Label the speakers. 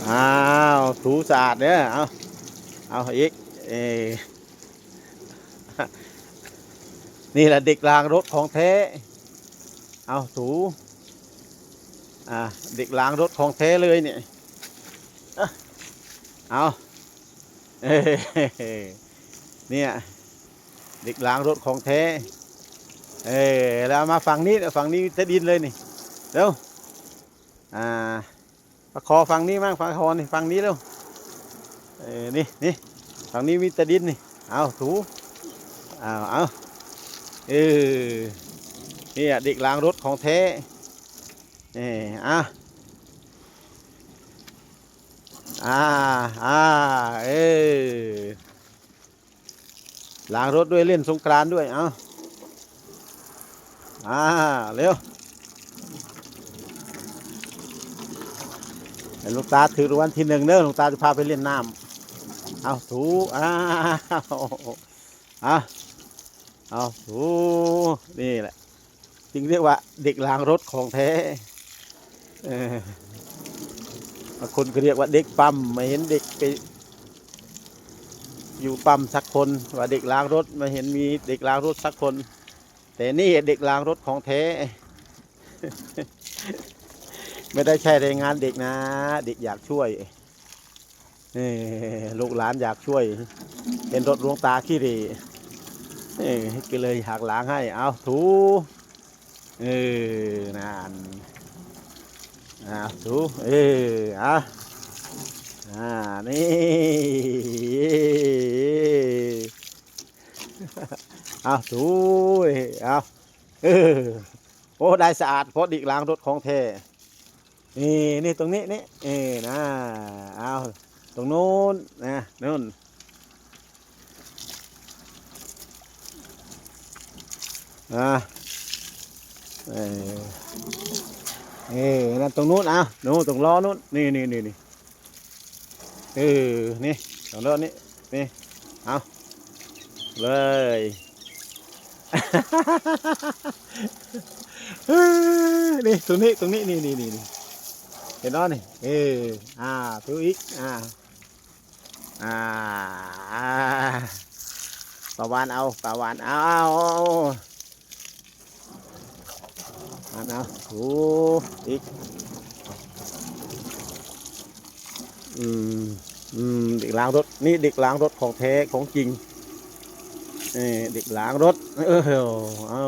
Speaker 1: อ้าวถูสะอาดเนี่ยเอาอีกเออนี่แหละเด็กล้างรถของแท้เอาถูเด็กล้างรถของแท้เลยเนี่ยเอาเอ้เนี่ยเด็กล้างรถของแท้แล้วมาฝั่งนี้จะดินเลยนี่เร็วอ่าประคอฝั่งนี้มั่งประคอนี่ฝั่งนี้เร็วนี่ฝั่งนี้มีแต่ดินนี่เอาถูเอาเออนี่เด็กล้างรถของแท้อ่ะอ่าอ่าเออล้างรถด้วยเล่นสงกรานต์ด้วยเร็วหลวงตาถือรางวัลที่ 1เด้อหลวงตาจะพาไปเล่นน้ำเอาถูเอาเอาถูนี่แหละจึงเรียกว่าเด็กล้างรถของแท้บางคนก็เรียกว่าเด็กปั๊มไม่เห็นเด็กไปอยู่ปั๊มสักคนว่าเด็กล้างรถไม่เห็นมีเด็กล้างรถสักคนแต่นี่เด็กล้างรถของแท้ไม่ได้ใช่แรงงานเด็กนะเด็กอยากช่วยลูกหลานอยากช่วยเป็นรถหลวงตาขี้เหร่ก็เลยอยากล้างให้เอาถูนั่นถูนี่ถูเอาโอ้ได้สะอาดเพราะดิกล้างรถของแท้นี่ตรงนี้นี่นะเอาตรงนู้นนะนู่นนั่นตรงนู้นนู้นตรงล้อนู้นนี่นี่ตรงล้อนี้นี่เอาเลยนี่ตรงนี้นี่เห็นน้อนี่ตัวอีกปลาวานเอาถูอีกเด็กล้างรถนี่เด็กล้างรถของแท้ของจริงเด็กล้างรถเอา